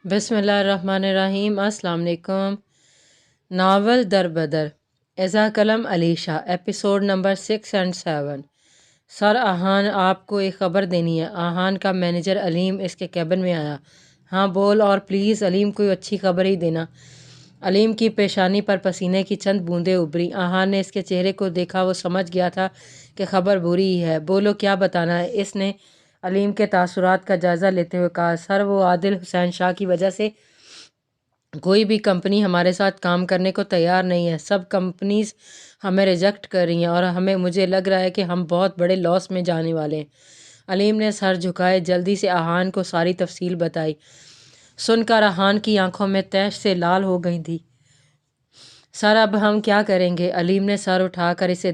بسم اللہ الرحمن الرحیم۔ السلام علیکم۔ ناول در بدر ایزا کلم علیشہ، ایپیسوڈ نمبر 6 اور 7۔ سر آہان، آپ کو ایک خبر دینی ہے۔ آہان کا مینیجر علیم اس کے کیبن میں آیا۔ ہاں بول، اور پلیز علیم کوئی اچھی خبر ہی دینا۔ علیم کی پیشانی پر پسینے کی چند بوندیں ابھری۔ آہان نے اس کے چہرے کو دیکھا، وہ سمجھ گیا تھا کہ خبر بری ہی ہے۔ بولو، کیا بتانا ہے؟ اس نے علیم کے تاثرات کا جائزہ لیتے ہوئے کہا۔ سر، وہ عادل حسین شاہ کی وجہ سے کوئی بھی کمپنی ہمارے ساتھ کام کرنے کو تیار نہیں ہے۔ سب کمپنیز ہمیں ریجیکٹ کر رہی ہیں اور مجھے لگ رہا ہے کہ ہم بہت بڑے لاس میں جانے والے ہیں۔ علیم نے سر جھکائے جلدی سے آہان کو ساری تفصیل بتائی۔ سن کر آہان کی آنکھوں میں تیش سے لال ہو گئی تھی۔ سر، اب ہم کیا کریں گے؟ علیم نے سر اٹھا کر اسے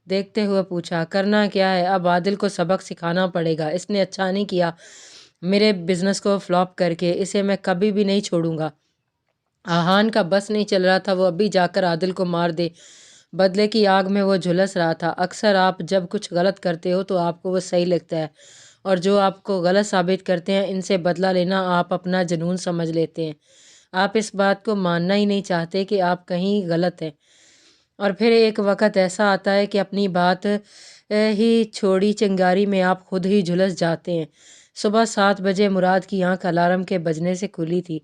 دیکھتے ہوئے پوچھا۔ کرنا کیا ہے؟ اب عادل کو سبق سکھانا پڑے گا۔ اس نے اچھا نہیں کیا میرے بزنس کو فلاپ کر کے، اسے میں کبھی بھی نہیں چھوڑوں گا۔ آہان کا بس نہیں چل رہا تھا، وہ ابھی جا کر عادل کو مار دے۔ بدلے کی آگ میں وہ جھلس رہا تھا۔ اکثر آپ جب کچھ غلط کرتے ہو تو آپ کو وہ صحیح لگتا ہے، اور جو آپ کو غلط ثابت کرتے ہیں ان سے بدلہ لینا آپ اپنا جنون سمجھ لیتے ہیں۔ آپ اس بات کو ماننا ہی نہیں چاہتے کہ آپ کہیں غلط ہیں، اور پھر ایک وقت ایسا آتا ہے کہ اپنی بات ہی چھوڑی چنگاری میں آپ خود ہی جھلس جاتے ہیں۔ صبح 7 بجے مراد کی آنکھ الارم کے بجنے سے کھلی تھی،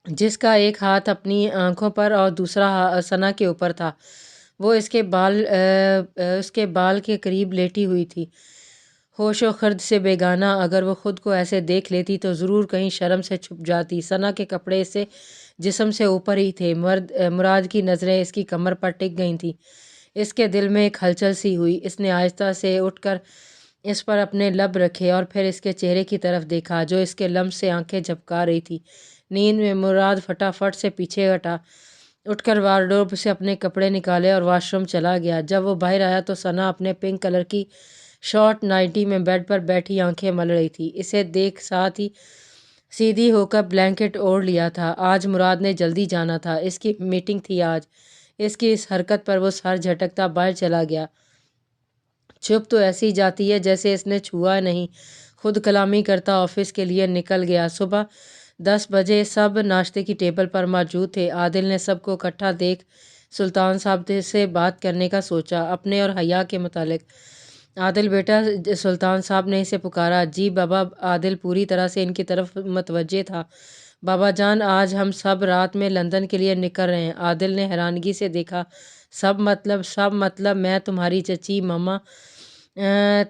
جس کا ایک ہاتھ اپنی آنکھوں پر اور دوسرا ثنا کے اوپر تھا۔ وہ اس کے بال کے قریب لیٹی ہوئی تھی، ہوش و خرد سے بیگانہ۔ اگر وہ خود کو ایسے دیکھ لیتی تو ضرور کہیں شرم سے چھپ جاتی۔ ثنا کے کپڑے اس سے جسم سے اوپر ہی تھے۔ مراد کی نظریں اس کی کمر پر ٹک گئی تھیں۔ اس کے دل میں ایک ہلچل سی ہوئی۔ اس نے آہستہ سے اٹھ کر اس پر اپنے لب رکھے اور پھر اس کے چہرے کی طرف دیکھا، جو اس کے لمس سے آنکھیں جھپکا رہی تھی۔ نیند میں مراد فٹافٹ سے پیچھے ہٹا، اٹھ کر وارڈروب سے اپنے کپڑے نکالے اور واش روم چلا گیا۔ جب وہ باہر آیا تو ثنا اپنے پنک کلر کی شارٹ نائٹی میں بیڈ پر بیٹھی آنکھیں مل رہی تھی۔ اسے دیکھ ساتھ ہی سیدھی ہو کر بلینکٹ اوڑھ لیا تھا۔ آج مراد نے جلدی جانا تھا، اس کی میٹنگ تھی آج۔ اس کی اس حرکت پر وہ سر جھٹکتا باہر چلا گیا۔ چپ تو ایسی جاتی ہے جیسے اس نے چھوا نہیں، خود کلامی کرتا آفس کے لیے نکل گیا۔ صبح 10 بجے سب ناشتے کی ٹیبل پر موجود تھے۔ عادل نے سب کو اکٹھا دیکھ سلطان صاحب سے بات کرنے کا سوچا، اپنے اور حیا کے متعلق۔ عادل بیٹا، سلطان صاحب نے اسے پکارا۔ جی بابا۔ عادل پوری طرح سے ان کی طرف متوجہ تھا۔ بابا جان، آج ہم سب رات میں لندن کے لیے نکل رہے ہیں۔ عادل نے حیرانگی سے دیکھا۔ سب مطلب میں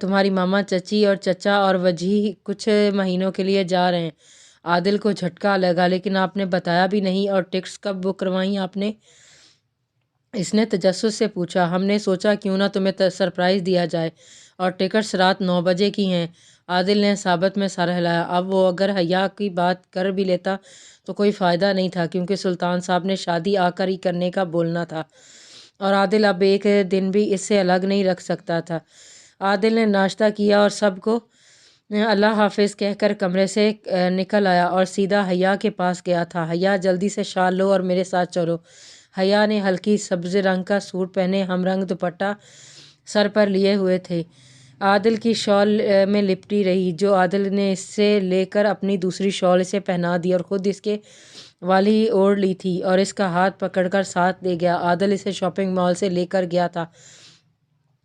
تمہاری ماما، چچی اور چچا اور وجیح کچھ مہینوں کے لیے جا رہے ہیں۔ عادل کو جھٹکا لگا۔ لیکن آپ نے بتایا بھی نہیں، اور ٹکٹس کب بک کروائیں آپ نے؟ اس نے تجسس سے پوچھا۔ ہم نے سوچا کیوں نہ تمہیں سرپرائز دیا جائے، اور ٹکٹس رات 9 بجے کی ہیں۔ عادل نے ثابت میں سر ہلایا۔ اب وہ اگر حیا کی بات کر بھی لیتا تو کوئی فائدہ نہیں تھا، کیونکہ سلطان صاحب نے شادی آ کر ہی کرنے کا بولنا تھا، اور عادل اب ایک دن بھی اس سے الگ نہیں رکھ سکتا تھا۔ عادل نے ناشتہ کیا اور سب کو اللہ حافظ کہہ کر کمرے سے نکل آیا اور سیدھا حیا کے پاس گیا تھا۔ حیا، جلدی سے شال لو اور میرے ساتھ چلو۔ حیا نے ہلکی سبز رنگ کا سوٹ پہنے ہم رنگ دوپٹہ سر پر لیے ہوئے تھے، عادل کی شال میں لپٹی رہی، جو عادل نے اس سے لے کر اپنی دوسری شال اسے پہنا دی اور خود اس کے والی اوڑھ لی تھی، اور اس کا ہاتھ پکڑ کر ساتھ لے گیا۔ عادل اسے شاپنگ مال سے لے کر گیا تھا۔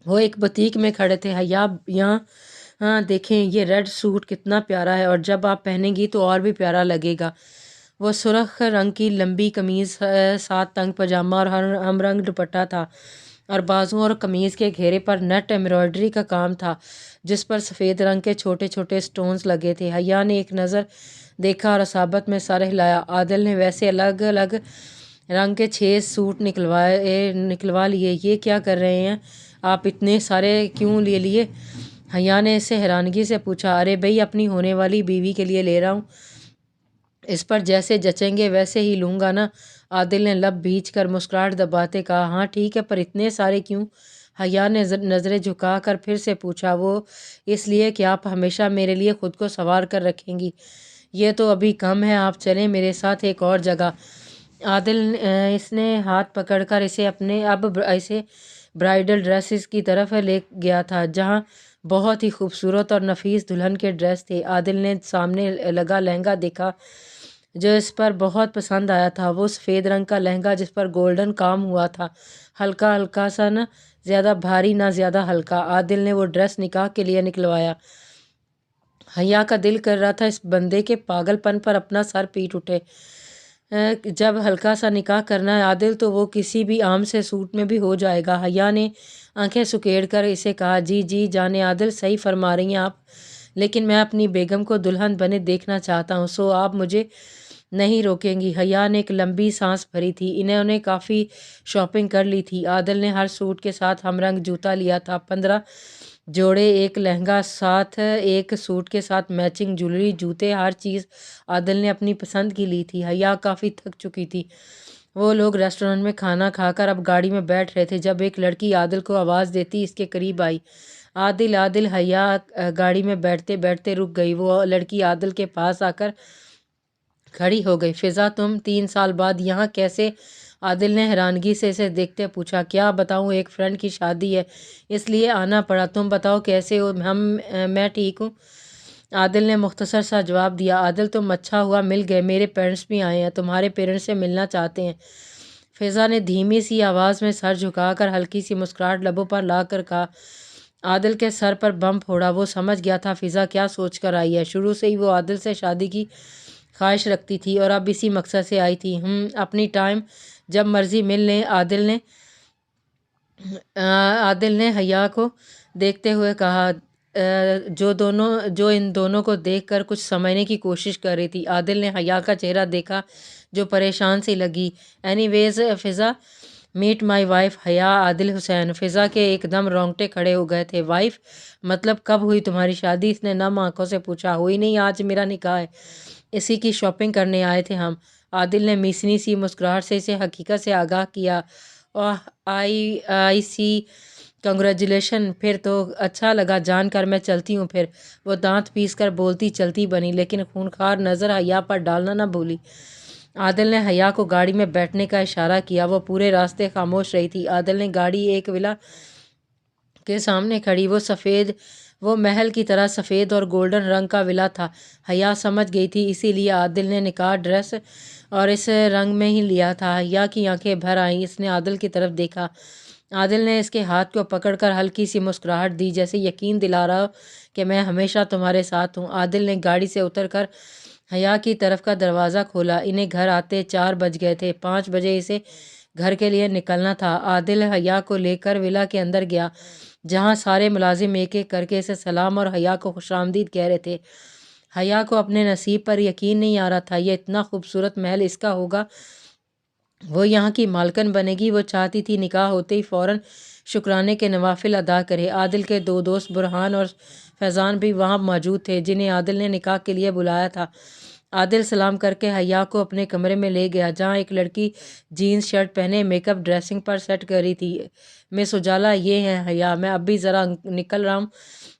وہ ایک بوتیک میں کھڑے تھے۔ حیا، یہاں دیکھیں، یہ ریڈ سوٹ کتنا پیارا ہے، اور جب آپ پہنیں گی تو اور بھی پیارا لگے گا۔ وہ سرخ رنگ کی لمبی قمیض، ساتھ تنگ پاجامہ اور ہم رنگ دوپٹہ تھا، اور بازوؤں اور قمیض کے گھیرے پر نیٹ ایمبرائڈری کا کام تھا، جس پر سفید رنگ کے چھوٹے چھوٹے سٹونز لگے تھے۔ حیا نے ایک نظر دیکھا اور ثابت میں سر ہلایا۔ عادل نے ویسے الگ الگ رنگ کے 6 سوٹ نکلوا لیے۔ یہ کیا کر رہے ہیں آپ؟ اتنے سارے کیوں لے لیے؟ حیا نے اس سے حیرانگی سے پوچھا۔ ارے بھئی، اپنی ہونے والی بیوی کے لیے لے رہا ہوں، اس پر جیسے جچیں گے ویسے ہی لوں گا نا۔ عادل نے لب بھیج کر مسکراہٹ دباتے کہا۔ ہاں ٹھیک ہے، پر اتنے سارے کیوں؟ حیا نے نظریں جھکا کر پھر سے پوچھا۔ وہ اس لیے کہ آپ ہمیشہ میرے لیے خود کو سنوار کر رکھیں گی۔ یہ تو ابھی کم ہے، آپ چلیں میرے ساتھ ایک اور جگہ۔ عادل اس نے ہاتھ پکڑ کر اسے برائڈل ڈریسز کی طرف لے گیا تھا، جہاں بہت ہی خوبصورت اور نفیس دلہن کے ڈریس تھے۔ عادل نے سامنے لگا لہنگا دیکھا جو اس پر بہت پسند آیا تھا۔ وہ سفید رنگ کا لہنگا جس پر گولڈن کام ہوا تھا، ہلکا ہلکا سا، نہ زیادہ بھاری نہ زیادہ ہلکا۔ عادل نے وہ ڈریس نکاح کے لیے نکلوایا۔ حیا کا دل کر رہا تھا اس بندے کے پاگل پن پر اپنا سر پیٹ اٹھے۔ جب ہلکا سا نکاح کرنا ہے عادل تو وہ کسی بھی عام سے سوٹ میں بھی ہو جائے گا۔ حیا نے آنکھیں سکیڑ کر اسے کہا، جی جی جانے عادل، صحیح فرما رہی ہیں آپ، لیکن میں اپنی بیگم کو دلہن بنے دیکھنا چاہتا ہوں، سو آپ مجھے نہیں روکیں گی۔ حیا نے ایک لمبی سانس بھری تھی۔ انہوں نے کافی شاپنگ کر لی تھی۔ عادل نے ہر سوٹ کے ساتھ ہم رنگ جوتا لیا تھا، 15 جوڑے، ایک لہنگا ساتھ، ایک سوٹ کے ساتھ میچنگ جویلری، جوتے، ہر چیز عادل نے اپنی پسند کی لی تھی۔ حیا کافی تھک چکی تھی۔ وہ لوگ ریسٹورنٹ میں کھانا کھا کر اب گاڑی میں بیٹھ رہے تھے جب ایک لڑکی عادل کو آواز دیتی اس کے قریب آئی۔ عادل عادل حیا گاڑی میں بیٹھتے بیٹھتے رک گئی۔ وہ لڑکی عادل کے پاس آ کر کھڑی ہو گئی۔ فضا، تم 3 سال بعد یہاں کیسے؟ عادل نے حیرانگی سے اسے دیکھتے پوچھا۔ کیا بتاؤں، ایک فرینڈ کی شادی ہے اس لیے آنا پڑا۔ تم بتاؤ کیسے ہو؟ میں ٹھیک ہوں، عادل نے مختصر سا جواب دیا۔ عادل، تم اچھا ہوا مل گئے، میرے پیرنٹس بھی آئے ہیں، تمہارے پیرنٹس سے ملنا چاہتے ہیں۔ فضا نے دھیمی سی آواز میں سر جھکا کر ہلکی سی مسکراہٹ لبوں پر لا کر کہا۔ عادل کے سر پر بم پھوڑا۔ وہ سمجھ گیا تھا فضا کیا سوچ کر آئی ہے۔ شروع سے ہی وہ عادل سے شادی کی خواہش رکھتی تھی اور اب اسی مقصد سے آئی تھی۔ اپنی ٹائم جب مرضی مل لیں، عادل نے حیا کو دیکھتے ہوئے کہا، جو ان دونوں کو دیکھ کر کچھ سمجھنے کی کوشش کر رہی تھی۔ عادل نے حیا کا چہرہ دیکھا جو پریشان سی لگی۔ اینی ویز فضا، میٹ مائی وائف حیا عادل حسین۔ فضا کے ایک دم رونگٹے کھڑے ہو گئے تھے۔ وائف مطلب کب ہوئی تمہاری شادی؟ اس نے نم آنکھوں سے پوچھا۔ ہوئی نہیں، آج میرا نکاح ہے، اسی کی شاپنگ کرنے آئے تھے ہم۔ عادل نے میسنی سی مسکراہٹ سے اسے حقیقت سے آگاہ کیا۔ آئی سی، کنگریچولیشن، پھر تو اچھا لگا جان کر، میں چلتی ہوں پھر۔ وہ دانت پیس کر بولتی چلتی بنی لیکن خونخوار نظر حیا پر ڈالنا نہ بھولی۔ عادل نے حیا کو گاڑی میں بیٹھنے کا اشارہ کیا۔ وہ پورے راستے خاموش رہی تھی۔ عادل نے گاڑی ایک ولا کے سامنے کھڑی۔ وہ محل کی طرح سفید اور گولڈن رنگ کا ولا تھا۔ حیا سمجھ گئی تھی، اسی لیے عادل نے نکاح ڈریس اور اس رنگ میں ہی لیا تھا۔ حیا کی آنکھیں بھر آئیں، اس نے عادل کی طرف دیکھا۔ عادل نے اس کے ہاتھ کو پکڑ کر ہلکی سی مسکراہٹ دی، جیسے یقین دلا رہا ہو کہ میں ہمیشہ تمہارے ساتھ ہوں۔ عادل نے گاڑی سے اتر کر حیا کی طرف کا دروازہ کھولا۔ انہیں گھر آتے 4 بج گئے تھے۔ 5 بجے اسے گھر کے لیے نکلنا تھا۔ عادل حیا کو لے کر ولا کے اندر گیا، جہاں سارے ملازم ایک ایک کر کے اسے سلام اور حیا کو خوش آمدید کہہ رہے تھے۔ حیا کو اپنے نصیب پر یقین نہیں آ رہا تھا، یہ اتنا خوبصورت محل اس کا ہوگا، وہ یہاں کی مالکن بنے گی۔ وہ چاہتی تھی نکاح ہوتے ہی فوراً شکرانے کے نوافل ادا کرے۔ عادل کے 2 دوست برہان اور فیضان بھی وہاں موجود تھے، جنہیں عادل نے نکاح کے لیے بلایا تھا۔ عادل سلام کر کے حیا کو اپنے کمرے میں لے گیا، جہاں ایک لڑکی جینز شرٹ پہنے میک اپ ڈریسنگ پر سیٹ کر رہی تھی۔ مس اجالا، یہ ہیں حیا، میں اب بھی ذرا نکل رہا ہوں،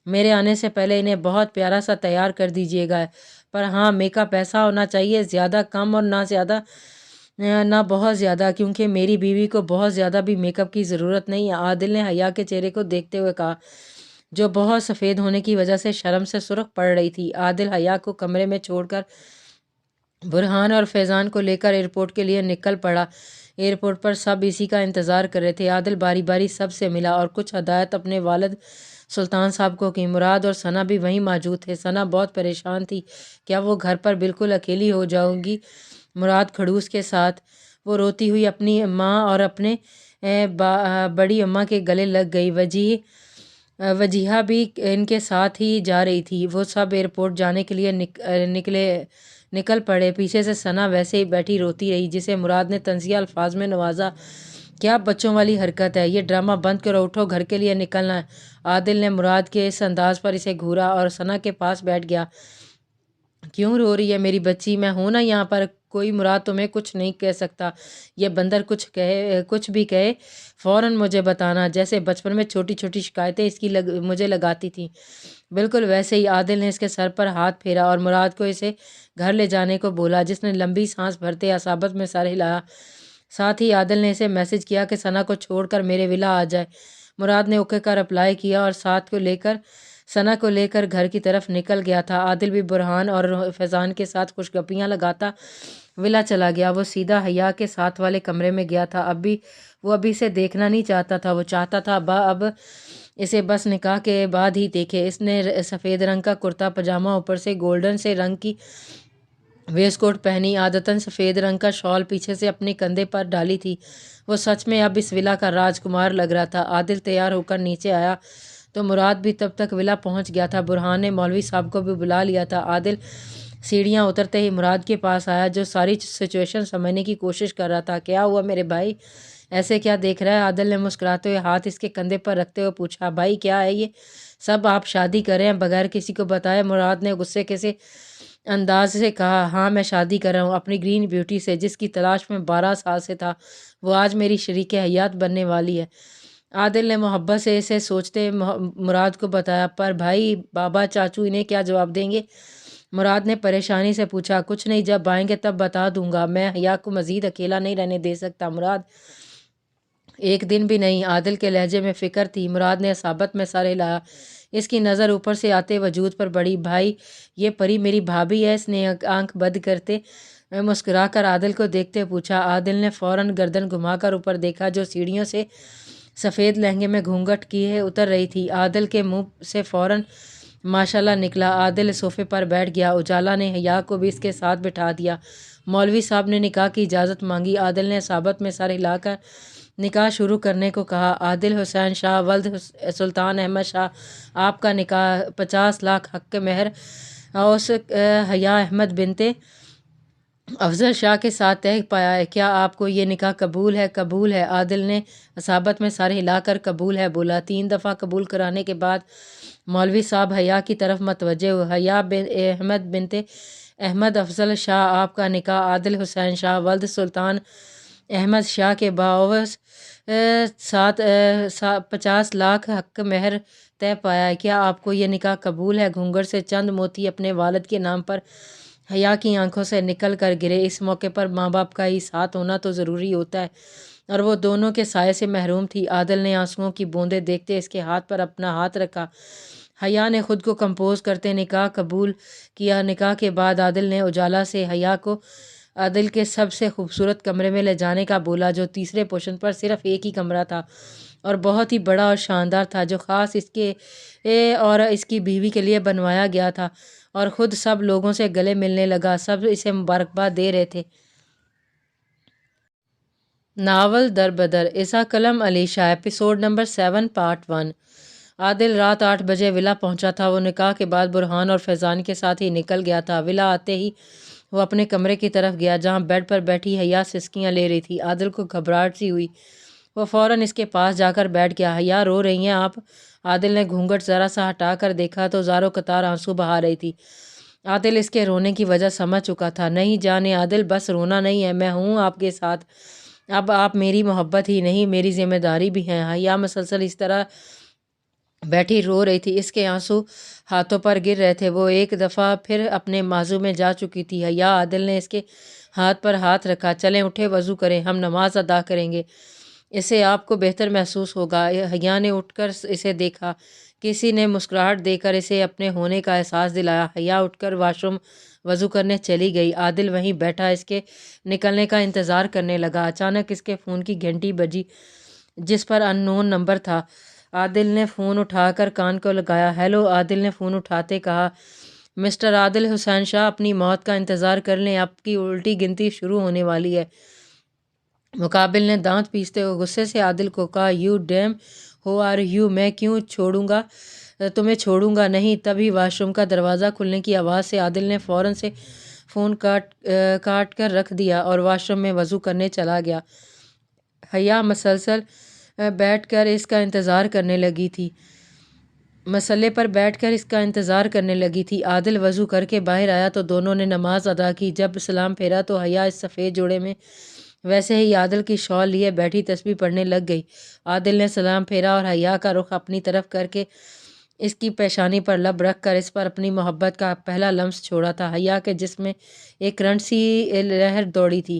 میرے آنے سے پہلے انہیں بہت پیارا سا تیار کر دیجیے گا، پر ہاں میک اپ ایسا ہونا چاہیے، زیادہ کم اور نہ بہت زیادہ، کیونکہ میری بیوی کو بہت زیادہ بھی میک اپ کی ضرورت نہیں ہے۔ عادل نے حیا کے چہرے کو دیکھتے ہوئے کہا، جو بہت سفید ہونے کی وجہ سے شرم سے سرخ پڑ رہی تھی۔ عادل حیا کو کمرے میں چھوڑ کر برہان اور فیضان کو لے کر ایئرپورٹ کے لیے نکل پڑا۔ ایئرپورٹ پر سب اسی کا انتظار کر رہے تھے۔ عادل باری باری سب سے ملا اور کچھ ہدایت اپنے والد سلطان صاحب کو کی۔ مراد اور ثنا بھی وہیں موجود تھے۔ ثنا بہت پریشان تھی، کیا وہ گھر پر بالکل اکیلی ہو جاؤں گی مراد کھڑوس کے ساتھ؟ وہ روتی ہوئی اپنی ماں اور اپنے بڑی اماں کے گلے لگ گئی۔ وجیہہ بھی ان کے ساتھ ہی جا رہی تھی۔ وہ سب ایئرپورٹ جانے کے لیے نکل پڑے۔ پیچھے سے ثنا ویسے ہی بیٹھی روتی رہی، جسے مراد نے طنزیہ الفاظ میں نوازا۔ کیا بچوں والی حرکت ہے، یہ ڈرامہ بند کرو، اٹھو، گھر کے لیے نکلنا ہے۔ عادل نے مراد کے اس انداز پر اسے گھورا اور ثنا کے پاس بیٹھ گیا۔ کیوں رو رہی ہے میری بچی؟ میں ہوں نا یہاں پر، کوئی مراد تمہیں کچھ نہیں کہہ سکتا۔ یہ بندر کچھ بھی کہے فوراً مجھے بتانا، جیسے بچپن میں چھوٹی چھوٹی شکایتیں اس کی مجھے لگاتی تھیں، بالکل ویسے ہی۔ عادل نے اس کے سر پر ہاتھ پھیرا اور مراد کو اسے گھر لے جانے کو بولا، جس نے لمبی سانس بھرتے عصابت میں سر ہلایا۔ ساتھ ہی عادل نے اسے میسج کیا کہ ثنا کو چھوڑ کر میرے ولا آ جائے۔ مراد نے اوکے کا رپلائی کیا اور ساتھ کو لے کر ثنا کو لے کر گھر کی طرف نکل گیا تھا۔ عادل بھی برہان اور فیضان کے ساتھ خوش گپیاں لگاتا ولا چلا گیا۔ وہ سیدھا حیا کے ساتھ والے کمرے میں گیا تھا۔ وہ ابھی اسے دیکھنا نہیں چاہتا تھا، وہ چاہتا تھا اب اسے بس نکاح کے بعد ہی دیکھے۔ اس نے سفید رنگ کا کرتا پاجامہ، اوپر سے گولڈن سے رنگ کی ویسٹ کوٹ پہنی، عادتاً سفید رنگ کا شال پیچھے سے اپنے کندھے پر ڈالی تھی۔ وہ سچ میں اب اس ولا کا راجکمار لگ رہا تھا۔ عادل تیار ہو کر نیچے آیا تو مراد بھی تب تک ولا پہنچ گیا تھا۔ برہان نے مولوی صاحب کو بھی بلا لیا تھا۔ عادل سیڑھیاں اترتے ہی مراد کے پاس آیا، جو ساری سچویشن سمجھنے کی کوشش کر رہا تھا۔ کیا ہوا میرے بھائی، ایسے کیا دیکھ رہا ہے؟ عادل نے مسکراتے ہوئے ہاتھ اس کے کندھے پر رکھتے ہوئے پوچھا۔ بھائی کیا ہے یہ سب؟ آپ شادی کر رہے ہیں بغیر کسی کو بتائے؟ مراد نے غصے کے سے انداز سے کہا۔ ہاں میں شادی کر رہا ہوں اپنی گرین بیوٹی سے، جس کی تلاش میں 12 سال سے تھا۔ وہ آج میری شریک حیات بننے والی ہے۔ عادل نے محبت سے اسے سوچتے مراد کو بتایا۔ پر بھائی، بابا، چاچو انہیں کیا جواب دیں گے؟ مراد نے پریشانی سے پوچھا۔ کچھ نہیں، جب آئیں گے تب بتا دوں گا۔ میں حیا کو مزید اکیلا نہیں رہنے دے سکتا مراد، ایک دن بھی نہیں۔ عادل کے لہجے میں فکر تھی۔ مراد نے اصابت میں سر ہلایا۔ اس کی نظر اوپر سے آتے وجود پر پڑی۔ بھائی، یہ پری میری بھابھی ہے؟ اس نے آنکھ بند کرتے مسکرا کر عادل کو دیکھتے پوچھا۔ عادل نے فوراً گردن گھما کر اوپر دیکھا، جو سیڑھیوں سے سفید لہنگے میں گھونگھٹ کیے اتر رہی تھی۔ عادل کے منہ سے فوراً ماشاءاللہ نکلا۔ عادل صوفے پر بیٹھ گیا۔ اجالا نے حیا کو بھی اس کے ساتھ بٹھا دیا۔ مولوی صاحب نے نکاح کی اجازت مانگی۔ عادل نے اصابت میں سر ہلا کر نکاح شروع کرنے کو کہا۔ عادل حسین شاہ ولد سلطان احمد شاہ، آپ کا نکاح 50 لاکھ حق مہر اس حیا احمد بنت افضل شاہ کے ساتھ طے پایا ہے۔ کیا آپ کو یہ نکاح قبول ہے؟ قبول ہے، عادل نے اصابت میں سر ہلا کر قبول ہے بولا۔ 3 دفعہ قبول کرانے کے بعد مولوی صاحب حیا کی طرف متوجہ ہوئے۔ حیا احمد بنت احمد افضل شاہ، آپ کا نکاح عادل حسین شاہ ولد سلطان احمد شاہ کے باوس 50 لاکھ حق مہر طے پایا ہے۔ کیا آپ کو یہ نکاح قبول ہے؟ گھونگھٹ سے چند موتی اپنے والد کے نام پر حیا کی آنکھوں سے نکل کر گرے۔ اس موقع پر ماں باپ کا ہی ساتھ ہونا تو ضروری ہوتا ہے، اور وہ دونوں کے سائے سے محروم تھی۔ عادل نے آنسوؤں کی بوندیں دیکھتے اس کے ہاتھ پر اپنا ہاتھ رکھا۔ حیا نے خود کو کمپوز کرتے نکاح قبول کیا۔ نکاح کے بعد عادل نے اجالا سے حیا کو عادل کے سب سے خوبصورت کمرے میں لے جانے کا بولا، جو تیسرے پوشن پر صرف ایک ہی کمرہ تھا اور بہت ہی بڑا اور شاندار تھا، جو خاص اس کے اور اس کی بیوی کے لیے بنوایا گیا تھا، اور خود سب لوگوں سے گلے ملنے لگا۔ سب اسے مبارکباد دے رہے تھے۔ ناول در بدر، عیسیٰ کلم Ali Shah, episode number 7، part 1۔ عادل رات 8 بجے ولا پہنچا تھا۔ وہ نکاح کے بعد برہان اور فیضان کے ساتھ ہی نکل گیا تھا۔ ولا آتے ہی وہ اپنے کمرے کی طرف گیا، جہاں بیڈ پر بیٹھی حیا سسکیاں لے رہی تھی۔ عادل کو گھبراہٹ سی ہوئی۔ وہ فوراً اس کے پاس جا کر بیٹھ گیا۔ حیا، رو رہی ہیں آپ؟ عادل نے گھونگھٹ ذرا سا ہٹا کر دیکھا تو زاروں قطار آنسو بہا رہی تھی۔ عادل اس کے رونے کی وجہ سمجھ چکا تھا۔ نہیں جانے عادل، بس رونا نہیں ہے، میں ہوں آپ کے ساتھ۔ اب آپ میری محبت ہی نہیں، میری ذمہ داری بھی ہیں۔ حیا مسلسل اس طرح بیٹھی رو رہی تھی، اس کے آنسو ہاتھوں پر گر رہے تھے۔ وہ ایک دفعہ پھر اپنے ماضو میں جا چکی تھی۔ حیا، عادل نے اس کے ہاتھ پر ہاتھ رکھا۔ چلیں اٹھیں، وضو کریں، ہم نماز ادا کریں گے، اس سے آپ کو بہتر محسوس ہوگا۔ حیا نے اٹھ کر اسے دیکھا۔ کسی نے مسکراہٹ دے کر اسے اپنے ہونے کا احساس دلایا۔ حیا اٹھ کر واش روم وضو کرنے چلی گئی۔ عادل وہیں بیٹھا اس کے نکلنے کا انتظار کرنے لگا۔ اچانک اس کے فون کی گھنٹی بجی، جس پر ان نون نمبر تھا۔ عادل نے فون اٹھا کر کان کو لگایا۔ ہیلو، عادل نے فون اٹھاتے کہا۔ مسٹر عادل حسین شاہ، اپنی موت کا انتظار کر لیں، آپ کی الٹی گنتی شروع ہونے والی ہے۔ مقابل نے دانت پیستے ہوئے غصے سے عادل کو کہا۔ You damn, who are you? میں کیوں چھوڑوں گا تمہیں؟ چھوڑوں گا نہیں۔ تبھی واش روم کا دروازہ کھلنے کی آواز سے عادل نے فوراً سے فون کاٹ کر رکھ دیا اور واش روم میں وضو کرنے چلا گیا۔ حیا مسلسل بیٹھ کر اس کا انتظار کرنے لگی تھی۔ مسلے پر بیٹھ کر اس کا انتظار کرنے لگی تھی۔ عادل وضو کر کے باہر آیا تو دونوں نے نماز ادا کی۔ جب سلام پھیرا تو حیا اس سفید جوڑے میں ویسے ہی عادل کی شال لیے بیٹھی تسبیح پڑھنے لگ گئی۔ عادل نے سلام پھیرا اور حیا کا رخ اپنی طرف کر کے اس کی پیشانی پر لب رکھ کر اس پر اپنی محبت کا پہلا لمس چھوڑا تھا۔ حیا کے جسم میں ایک کرنٹ سی لہر دوڑی تھی۔